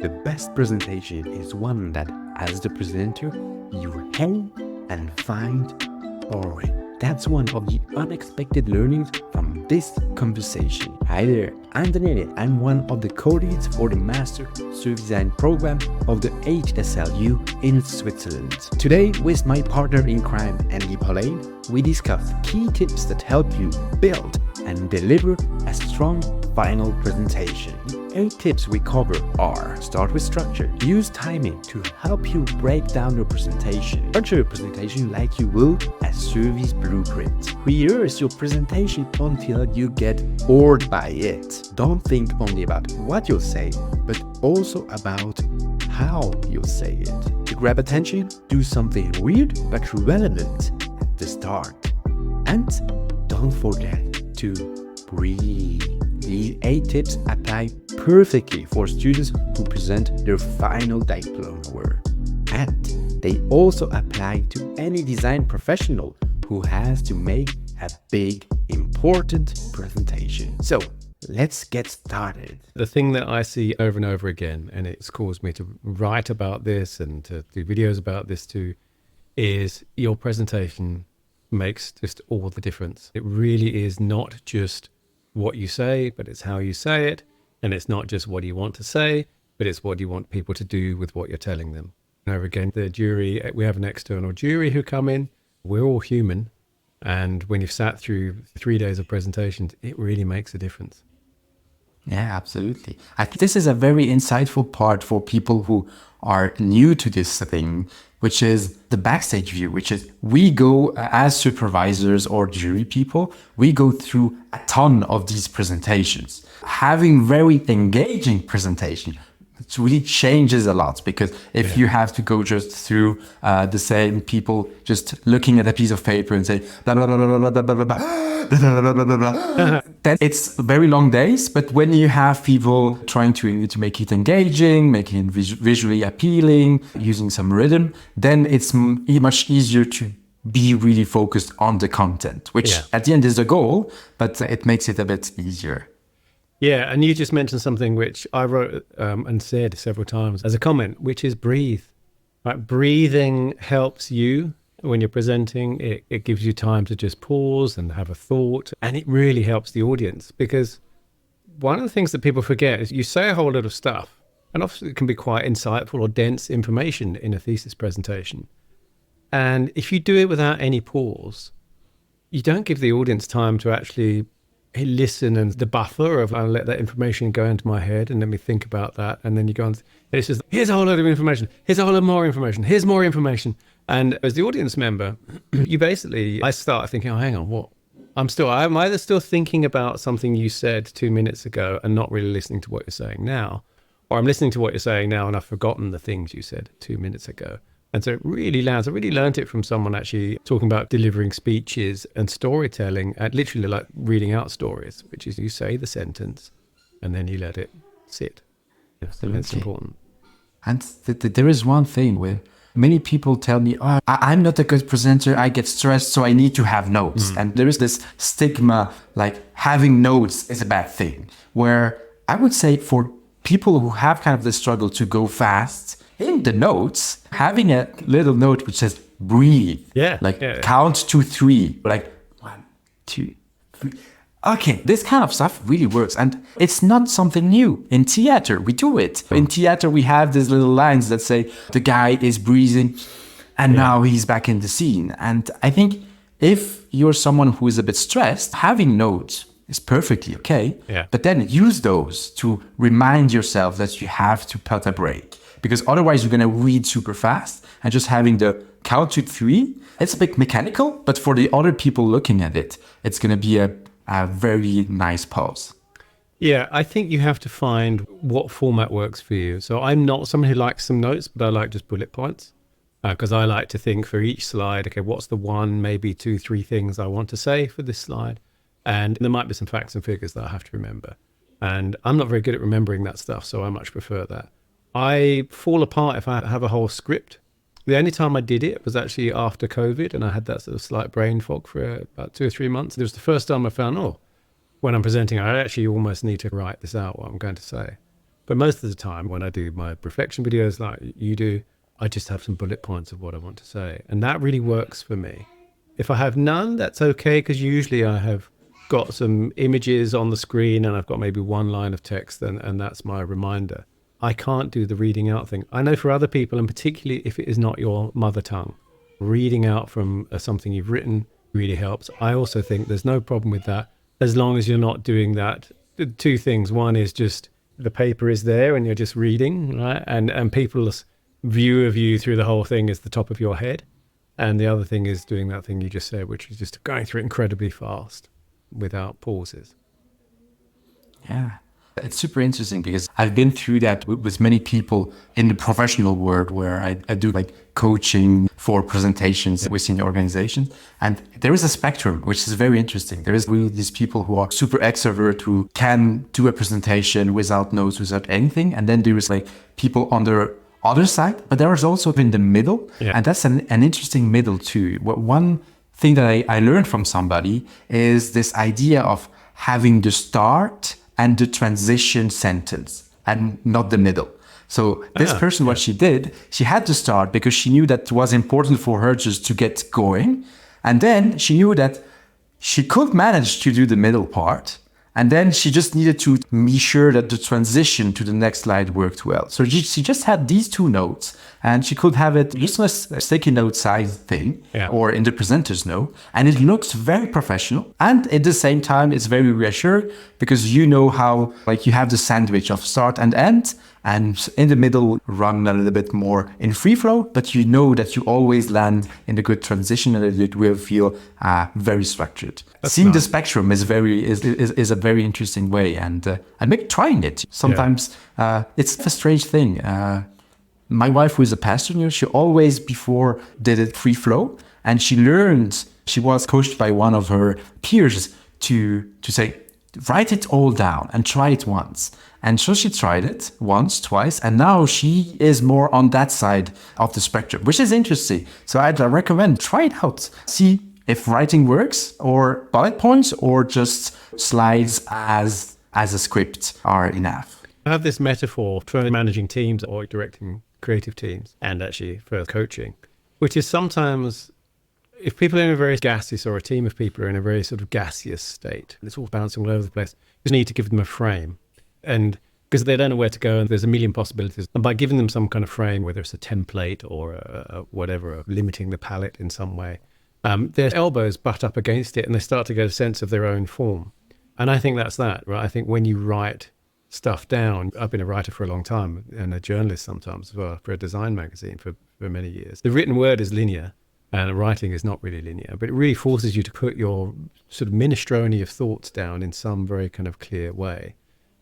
The best presentation is one that, as the presenter, you hang and find boring. That's one of the unexpected learnings from this conversation. Hi there, I'm Daniele. I'm one of the co-leads for the Master Service Design program of the HSLU in Switzerland. Today, with my partner in crime, Andy Pauline, we discuss key tips that help you build and deliver a strong final presentation. The 8 tips we cover are: start with structure. Use timing to help you break down your presentation. Structure your presentation like you will a service blueprint. Rehearse your presentation until you get bored by it. Don't think only about what you'll say, but also about how you'll say it. To grab attention, do something weird but relevant at the start. And don't forget to breathe. These 8 tips apply perfectly for students who present their final diploma work. And they also apply to any design professional who has to make a big, important presentation. So, let's get started. The thing that I see over and over again, and it's caused me to write about this and to do videos about this too, is your presentation makes just all the difference. It really is not just what you say, but it's how you say it. And it's not just what you want to say, but it's what you want people to do with what you're telling them. And over again, the jury, we have an external jury who come in. We're all human. And when you've sat through 3 days of presentations, it really makes a difference. Yeah, absolutely. I think this is a very insightful part for people who are new to this thing, which is the backstage view, which is we go as supervisors or jury people, we go through a ton of these presentations. Having very engaging presentation, it really changes a lot, because if you have to go just through the same people just looking at a piece of paper and say blah, blah, blah, blah, blah, blah, blah, blah, blah, then it's very long days. But when you have people trying to make it engaging, making it visually appealing, using some rhythm, then it's much easier to be really focused on the content, which at the end is the goal, but it makes it a bit easier. Yeah, and you just mentioned something which I wrote and said several times as a comment, which is breathe. Right? Breathing helps you when you're presenting. It gives you time to just pause and have a thought, and it really helps the audience, because one of the things that people forget is you say a whole lot of stuff, and often it can be quite insightful or dense information in a thesis presentation. And if you do it without any pause, you don't give the audience time to actually listen, and the buffer of I'll let that information go into my head and let me think about that, and then you go on. It's just, here's a whole load of information, here's a whole lot more information, here's more information. And as the audience member, I start thinking, oh, hang on, what? I'm either still thinking about something you said 2 minutes ago and not really listening to what you're saying now, or I'm listening to what you're saying now and I've forgotten the things you said 2 minutes ago. And so it really lands. I really learned it from someone actually talking about delivering speeches and storytelling, at literally like reading out stories, which is you say the sentence and then you let it sit. Absolutely. It's important. And there is one thing where many people tell me, oh, I'm not a good presenter, I get stressed, so I need to have notes. And there is this stigma, like having notes is a bad thing, where I would say for people who have kind of the struggle to go fast, in the notes, having a little note which says breathe, count to 3, like 1, 2, 3. Okay, this kind of stuff really works. And it's not something new. In theater, we do it. In theater, we have these little lines that say the guy is breathing and now he's back in the scene. And I think if you're someone who is a bit stressed, having notes is perfectly okay. Yeah. But then use those to remind yourself that you have to put a break. Because otherwise you're going to read super fast, and just having the count to 3, it's a bit mechanical, but for the other people looking at it, it's going to be a very nice pause. Yeah, I think you have to find what format works for you. So I'm not someone who likes some notes, but I like just bullet points, because I like to think for each slide, okay, what's the 1, maybe 2, 3 things I want to say for this slide? And there might be some facts and figures that I have to remember. And I'm not very good at remembering that stuff, so I much prefer that. I fall apart if I have a whole script. The only time I did it was actually after COVID, and I had that sort of slight brain fog for about 2 or 3 months. It was the first time I found, when I'm presenting, I actually almost need to write this out, what I'm going to say. But most of the time when I do my reflection videos like you do, I just have some bullet points of what I want to say. And that really works for me. If I have none, that's okay, because usually I have got some images on the screen and I've got maybe one line of text, and that's my reminder. I can't do the reading out thing. I know for other people, and particularly if it is not your mother tongue, reading out from something you've written really helps. I also think there's no problem with that, as long as you're not doing that. Two things. One is just the paper is there and you're just reading, right? And people's view of you through the whole thing is the top of your head. And the other thing is doing that thing you just said, which is just going through it incredibly fast without pauses. Yeah. It's super interesting because I've been through that with many people in the professional world where I do like coaching for presentations within organizations. And there is a spectrum, which is very interesting. There is really these people who are super extrovert who can do a presentation without notes, without anything. And then there is like people on the other side, but there is also in the middle. Yeah. And that's an interesting middle too. One thing that I learned from somebody is this idea of having the start and the transition sentence and not the middle. So this person, what she did, she had to start because she knew that it was important for her just to get going. And then she knew that she could manage to do the middle part. And then she just needed to be sure that the transition to the next slide worked well. So she just had these two notes, and she could have it just a sticky note size thing, or in the presenter's note. And it looks very professional. And at the same time, it's very reassuring because you know how, like, you have the sandwich of start and end, and in the middle run a little bit more in free flow, but you know that you always land in a good transition and it will feel very structured. Seeing the spectrum is a very interesting way, and maybe trying it. Sometimes it's a strange thing. My wife, who is a pastor, she always before did it free flow, and she learned, she was coached by one of her peers to say, write it all down and try it once. And so she tried it once, twice, and now she is more on that side of the spectrum, which is interesting. So I'd recommend try it out. See if writing works, or bullet points, or just slides as a script are enough. I have this metaphor for managing teams or directing creative teams, and actually for coaching, which is sometimes if people are in a very gaseous, or a team of people are in a very sort of gaseous state, and it's all bouncing all over the place, you just need to give them a frame. And because they don't know where to go and there's a million possibilities. And by giving them some kind of frame, whether it's a template or whatever, limiting the palette in some way, their elbows butt up against it and they start to get a sense of their own form. And I think that's that, right? I think when you write stuff down, I've been a writer for a long time and a journalist sometimes as well, for a design magazine for many years. The written word is linear and writing is not really linear, but it really forces you to put your sort of minestrone of thoughts down in some very kind of clear way.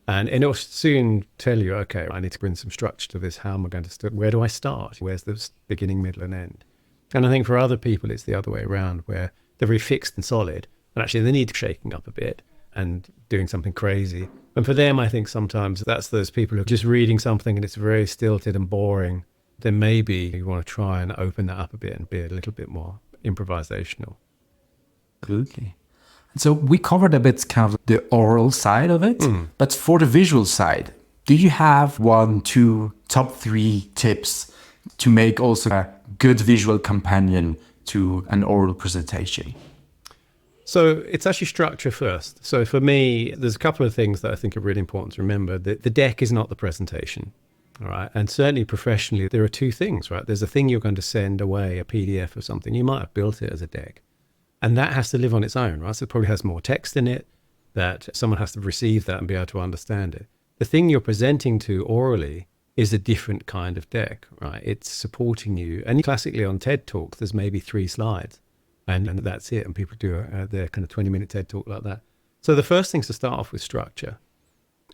And it'll soon tell you, okay, I need to bring some structure to this. How am I going to start? Where do I start? Where's the beginning, middle, and end? And I think for other people, it's the other way around, where they're very fixed and solid, and actually they need shaking up a bit and doing something crazy. And for them, I think sometimes that's those people who are just reading something and it's very stilted and boring. Then maybe you want to try and open that up a bit and be a little bit more improvisational. Absolutely. So we covered a bit kind of the oral side of it, but for the visual side, do you have 1, 2, top 3 tips to make also a good visual companion to an oral presentation? So it's actually structure first. So for me, there's a couple of things that I think are really important to remember. The deck is not the presentation, all right? And certainly professionally, there are two things, right? There's a thing you're going to send away, a PDF or something. You might have built it as a deck. And that has to live on its own, right? So it probably has more text in it, that someone has to receive that and be able to understand it. The thing you're presenting to orally is a different kind of deck, right? It's supporting you. And classically on TED Talks, there's maybe 3 slides and that's it. And people do their kind of 20-minute TED Talk like that. So the first thing is to start off with structure.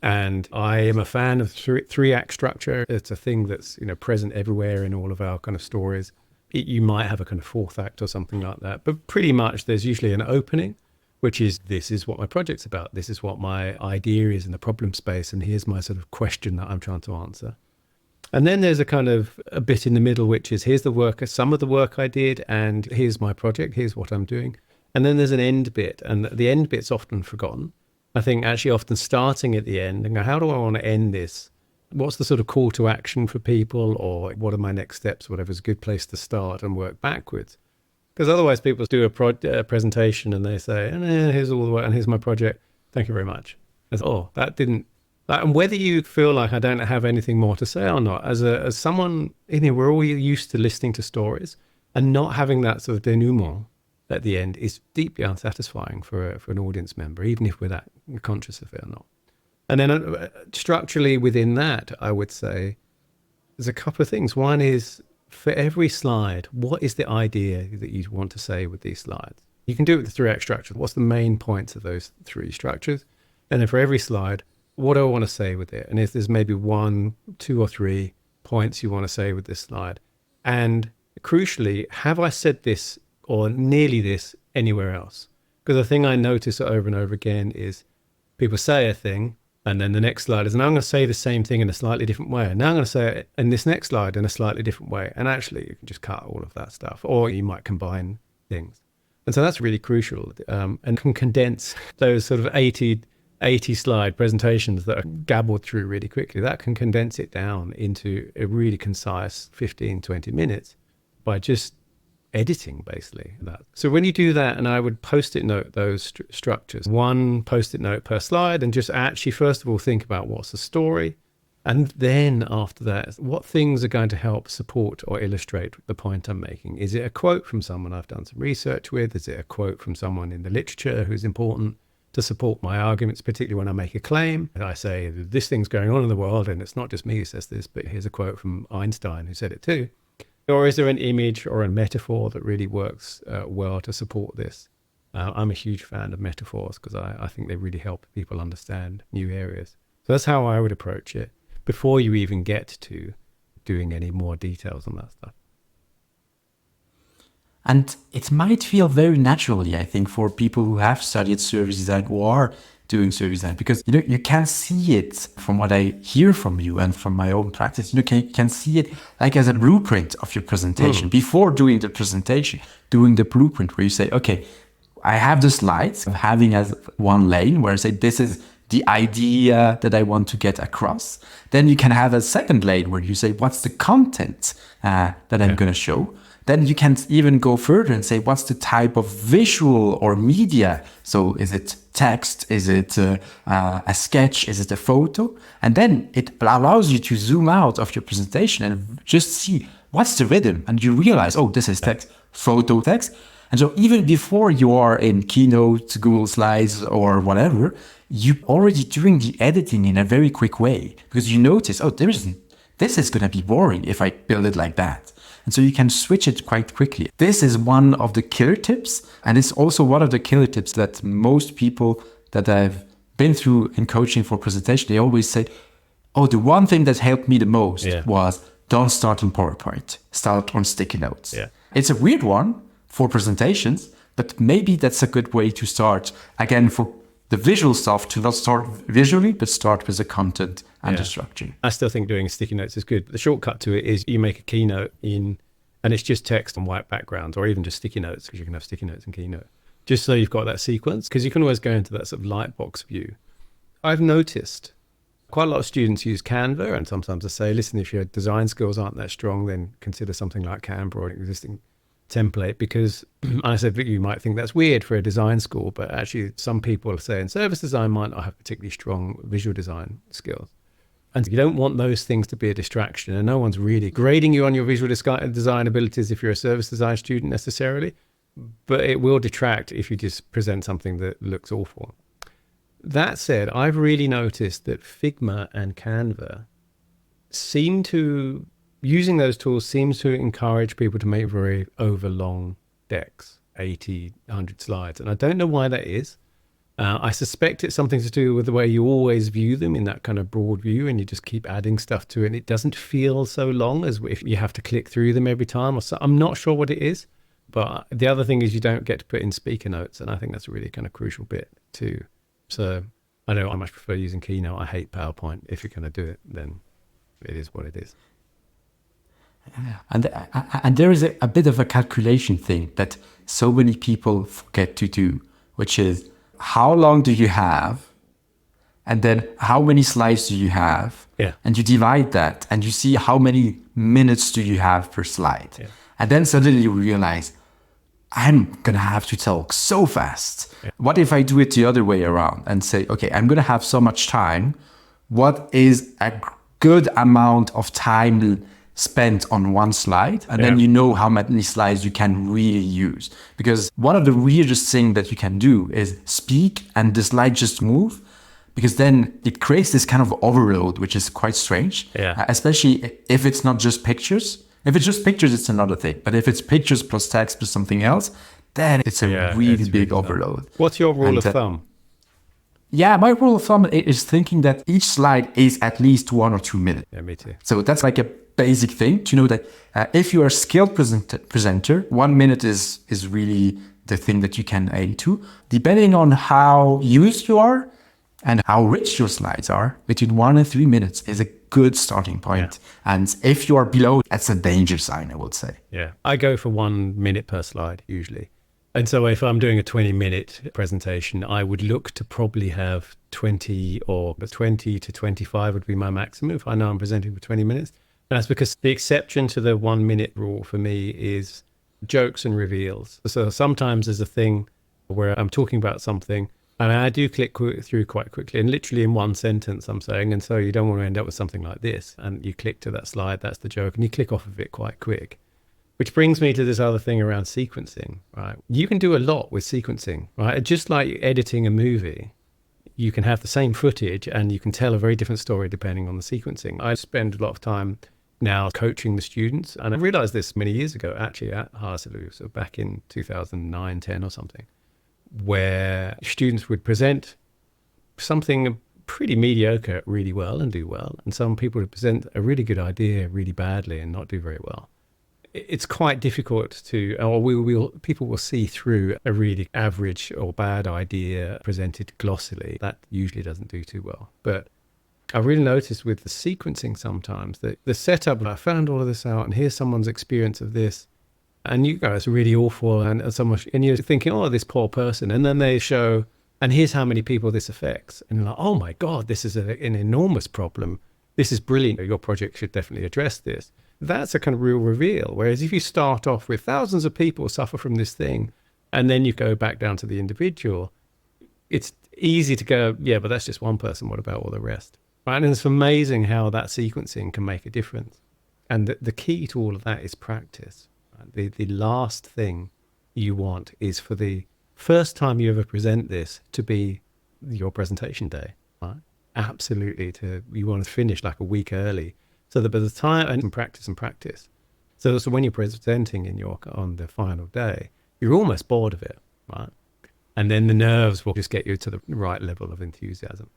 And I am a fan of 3-act structure. It's a thing that's, present everywhere in all of our kind of stories. You might have a kind of 4th act or something like that, but pretty much there's usually an opening, which is, this is what my project's about. This is what my idea is in the problem space. And here's my sort of question that I'm trying to answer. And then there's a bit in the middle, which is, here's the work, some of the work I did, and here's my project, here's what I'm doing. And then there's an end bit, and the end bit's often forgotten. I think actually often starting at the end and go, how do I want to end this? What's the sort of call to action for people, or what are my next steps? Whatever's a good place to start and work backwards. Because otherwise people do a presentation and they say, here's all the work and here's my project. Thank you very much. As, that didn't, and whether you feel like I don't have anything more to say or not, as someone in here, we're all used to listening to stories, and not having that sort of denouement at the end is deeply unsatisfying for an audience member, even if we're that conscious of it or not. And then structurally within that, I would say there's a couple of things. One is, for every slide, what is the idea that you want to say with these slides? You can do it with the 3-act structure. What's the main points of those 3 structures? And then for every slide, what do I want to say with it? And if there's maybe 1, 2 or 3 points you want to say with this slide. And crucially, have I said this or nearly this anywhere else? Because the thing I notice over and over again is people say a thing, and then the next slide is, and I'm going to say the same thing in a slightly different way. And now I'm going to say it in this next slide in a slightly different way. And actually, you can just cut all of that stuff, or you might combine things. And so that's really crucial, and can condense those sort of 80 slide presentations that are gabbled through really quickly. That can condense it down into a really concise 15, 20 minutes by just editing basically that. So when you do that, and I would post-it note those structures, 1 post-it note per slide, and just actually first of all think about what's the story, and then after that, what things are going to help support or illustrate the point I'm making. Is it a quote from someone I've done some research with? Is it a quote from someone in the literature who's important to support my arguments, particularly when I make a claim? And I say, this thing's going on in the world, and it's not just me who says this, but here's a quote from Einstein who said it too. Or is there an image or a metaphor that really works well to support this? I'm a huge fan of metaphors because I think they really help people understand new areas. So that's how I would approach it before you even get to doing any more details on that stuff. And it might feel very naturally, I think, for people who have studied service design or are doing service design, because you can see it from what I hear from you and from my own practice. You can see it like as a blueprint of your presentation. Before doing the presentation, doing the blueprint where you say, okay, I have the slides, having as one lane where I say, this is the idea that I want to get across. Then you can have a second lane where you say, what's the content that I'm going to show? Then you can even go further and say, what's the type of visual or media? So is it text? Is it a sketch? Is it a photo? And then it allows you to zoom out of your presentation and just see what's the rhythm. And you realize, oh, this is text, photo, text. And so even before you are in Keynote, Google Slides, or whatever, you're already doing the editing in a very quick way, because you notice, oh, this is going to be boring if I build it like that. And so you can switch it quite quickly. This is one of the killer tips. And it's also one of the killer tips that most people that I've been through in coaching for presentation, they always say, oh, the one thing that helped me the most was don't start on PowerPoint, start on sticky notes. Yeah. It's a weird one for presentations, but maybe that's a good way to start. Again, for the visual stuff, to not start visually, but start with the content and the structure. I still think doing sticky notes is good. The shortcut to it is you make a keynote and it's just text on white backgrounds, or even just sticky notes, because you can have sticky notes and keynote, just so you've got that sequence, because you can always go into that sort of light box view. I've noticed quite a lot of students use Canva, and sometimes I say, listen, if your design skills aren't that strong, then consider something like Canva or an existing template, because I said you might think that's weird for a design school, but actually some people say in service design might not have particularly strong visual design skills. And you don't want those things to be a distraction, and no one's really grading you on your visual design abilities if you're a service design student necessarily, but it will detract if you just present something that looks awful. That said, I've really noticed that Figma and Canva using those tools seems to encourage people to make very overlong decks, 80, 100 slides. And I don't know why that is. I suspect it's something to do with the way you always view them in that kind of broad view, and you just keep adding stuff to it. And it doesn't feel so long as if you have to click through them every time. Or so. I'm not sure what it is. But the other thing is you don't get to put in speaker notes. And I think that's a really kind of crucial bit too. So I know I much prefer using Keynote. I hate PowerPoint. If you're going to do it, then it is what it is. And there is a bit of a calculation thing that so many people forget to do, which is how long do you have and then how many slides do you have? Yeah. And you divide that and you see how many minutes do you have per slide. Yeah. And then suddenly you realize, I'm going to have to talk so fast. Yeah. What if I do it the other way around and say, okay, I'm going to have so much time. What is a good amount of time spent on one slide? And then you know how many slides you can really use. Because one of the weirdest things that you can do is speak and the slide just move. Because then it creates this kind of overload, which is quite strange. Yeah. Especially if it's not just pictures. If it's just pictures, it's another thing. But if it's pictures plus text plus something else, then it's a really big overload. What's your rule of thumb? Yeah, my rule of thumb is thinking that each slide is at least 1 or 2 minutes. Yeah, me too. So that's like a basic thing to know that if you are a skilled presenter, 1 minute is really the thing that you can aim to. Depending on how used you are and how rich your slides are, between 1 and 3 minutes is a good starting point. Yeah. And if you are below, that's a danger sign, I would say. Yeah, I go for 1 minute per slide usually. And so if I'm doing a 20-minute presentation, I would look to probably have 20 to 25 would be my maximum if I know I'm presenting for 20 minutes. And that's because the exception to the 1 minute rule for me is jokes and reveals. So sometimes there's a thing where I'm talking about something and I do click through quite quickly and literally in one sentence I'm saying, and so you don't want to end up with something like this. And you click to that slide, that's the joke, and you click off of it quite quick. Which brings me to this other thing around sequencing, right? You can do a lot with sequencing, right? Just like editing a movie, you can have the same footage and you can tell a very different story depending on the sequencing. I spend a lot of time now coaching the students, and I realized this many years ago, actually at Rehearse, so back in 2009, 10 or something, where students would present something pretty mediocre really well and do well, and some people would present a really good idea really badly and not do very well. It's quite difficult to, or people will see through a really average or bad idea presented glossily. That usually doesn't do too well. But I really noticed with the sequencing sometimes that the setup, I found all of this out and here's someone's experience of this. And you go, it's really awful. And you're thinking, oh, this poor person. And then they show, and here's how many people this affects. And you're like, oh my God, this is an enormous problem. This is brilliant. Your project should definitely address this. That's a kind of real reveal. Whereas if you start off with thousands of people suffer from this thing, and then you go back down to the individual, it's easy to go, yeah, but that's just one person. What about all the rest? Right? And it's amazing how that sequencing can make a difference. And the key to all of that is practice. Right? The last thing you want is for the first time you ever present this to be your presentation day. Right? Absolutely. You want to finish like a week early. So that by the time, and practice. So when you're presenting on the final day, you're almost bored of it, right? And then the nerves will just get you to the right level of enthusiasm.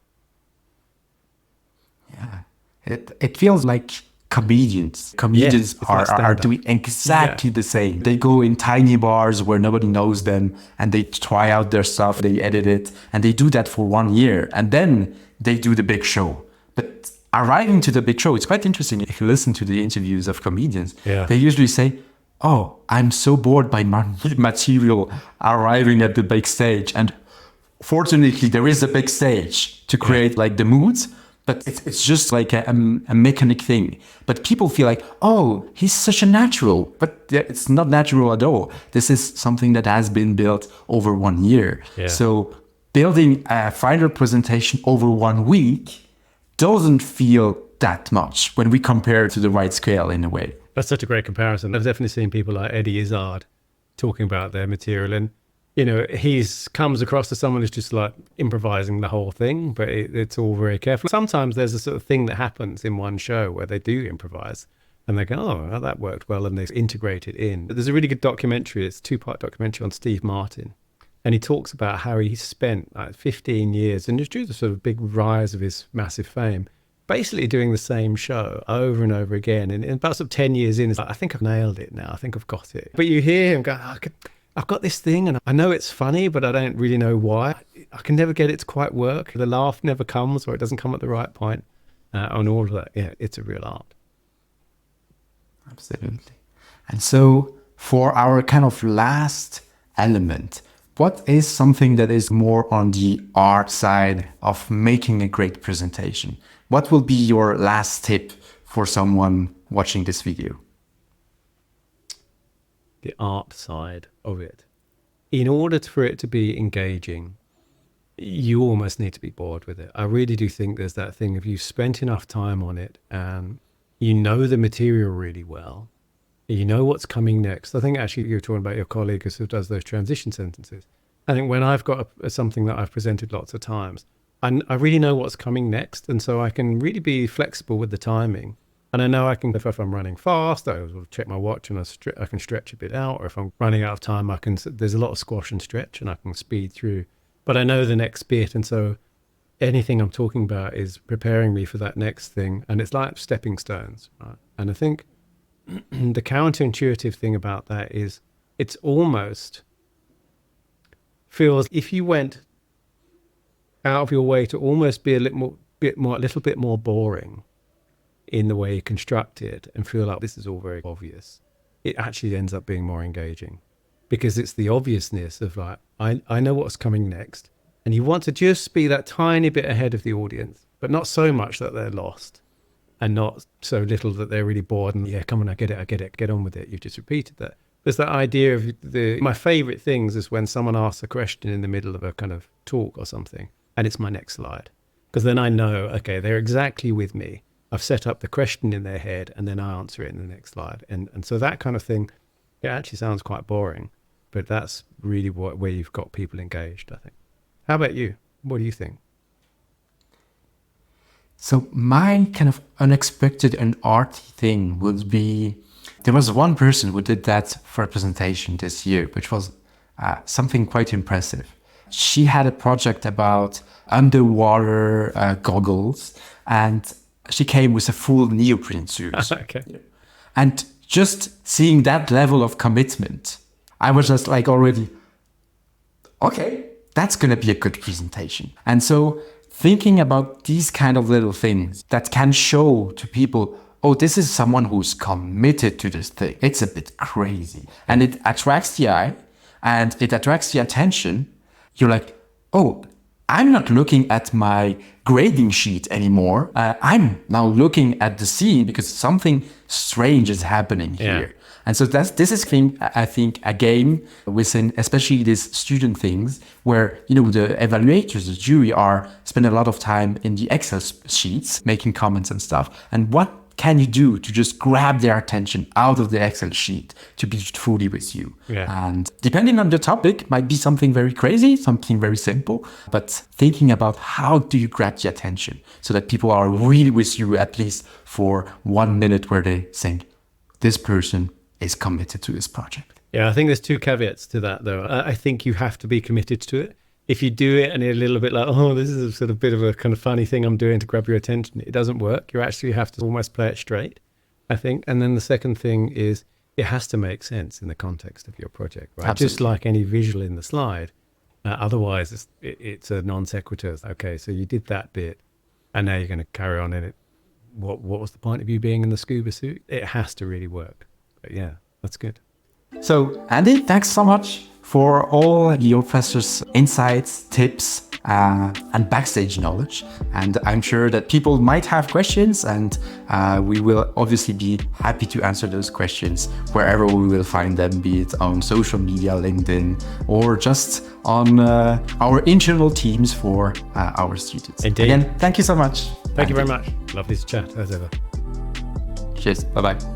Yeah. It feels like comedians. Comedians are doing exactly the same. They go in tiny bars where nobody knows them and they try out their stuff, they edit it, and they do that for 1 year. And then they do the big show. But arriving to the big show, it's quite interesting. If you listen to the interviews of comedians, they usually say, oh, I'm so bored by my material arriving at the big stage. And fortunately, there is a big stage to create like the moods, but it's just like a mechanic thing. But people feel like, oh, he's such a natural, but it's not natural at all. This is something that has been built over 1 year. Yeah. So building a final presentation over 1 week doesn't feel that much when we compare it to the right scale in a way. That's such a great comparison. I've definitely seen people like Eddie Izzard talking about their material, and he's comes across as someone who's just like improvising the whole thing, but it's all very careful. Sometimes there's a sort of thing that happens in one show where they do improvise and they go, oh, that worked well, and they integrate it in. There's a really good documentary, it's a 2-part documentary on Steve Martin. And he talks about how he spent like 15 years, and just due to the sort of big rise of his massive fame, basically doing the same show over and over again. And about sort of 10 years in, it's like, I think I've nailed it now. I think I've got it. But you hear him go, I've got this thing and I know it's funny, but I don't really know why. I can never get it to quite work. The laugh never comes, or it doesn't come at the right point. And all of that, it's a real art. Absolutely. And so for our kind of last element, What is something that is more on the art side of making a great presentation? What will be your last tip for someone watching this video? The art side of it. In order for it to be engaging, you almost need to be bored with it. I really do think there's that thing if you've spent enough time on it and you know the material really well, you know what's coming next. I think actually you're talking about your colleague who does those transition sentences. I think when I've got something that I've presented lots of times, I really know what's coming next. And so I can really be flexible with the timing. And I know I can, if I'm running fast, I will check my watch and I can stretch a bit out. Or if I'm running out of time, there's a lot of squash and stretch and I can speed through. But I know the next bit. And so anything I'm talking about is preparing me for that next thing. And it's like stepping stones. Right? And I think the counterintuitive thing about that is it's almost feels if you went out of your way to almost be a little bit more boring in the way you construct it and feel like this is all very obvious, it actually ends up being more engaging because it's the obviousness of like, I know what's coming next. And you want to just be that tiny bit ahead of the audience, but not so much that they're lost and not so little that they're really bored and, yeah, come on, I get it, get on with it. You've just repeated that. There's that idea of my favorite things is when someone asks a question in the middle of a kind of talk or something, and it's my next slide. Because then I know, okay, they're exactly with me. I've set up the question in their head and then I answer it in the next slide. And so that kind of thing, it actually sounds quite boring, but that's really where you've got people engaged, I think. How about you? What do you think? So my kind of unexpected and arty thing would be, there was one person who did that for a presentation this year, which was something quite impressive. She had a project about underwater goggles, and she came with a full neoprene suit. Okay. And just seeing that level of commitment, I was just like already, okay, that's going to be a good presentation. And so thinking about these kind of little things that can show to people, oh, this is someone who's committed to this thing. It's a bit crazy. And it attracts the eye and it attracts the attention. You're like, oh, I'm not looking at my grading sheet anymore. I'm now looking at the scene because something strange is happening here. And so this is thing, I think, a game within, especially these student things where, the evaluators, the jury spend a lot of time in the Excel sheets, making comments and stuff. And what can you do to just grab their attention out of the Excel sheet to be fully with you? Yeah. And depending on the topic, might be something very crazy, something very simple, but thinking about how do you grab the attention so that people are really with you at least for 1 minute where they think, this person is committed to this project. Yeah, I think there's two caveats to that, though. I think you have to be committed to it. If you do it and you're a little bit like, oh, this is a sort of bit of a kind of funny thing I'm doing to grab your attention, it doesn't work. You actually have to almost play it straight, I think. And then the second thing is it has to make sense in the context of your project, right? Absolutely. Just like any visual in the slide. Otherwise, it's a non sequitur. Okay, so you did that bit and now you're going to carry on in it. What was the point of you being in the scuba suit? It has to really work. But yeah, that's good. So, Andy, thanks so much for all your professor's insights, tips, and backstage knowledge. And I'm sure that people might have questions, and we will obviously be happy to answer those questions wherever we will find them, be it on social media, LinkedIn, or just on our internal teams for our students. Indeed. Again, thank you so much. Thank you very much. Lovely to chat, as ever. Cheers. Bye-bye.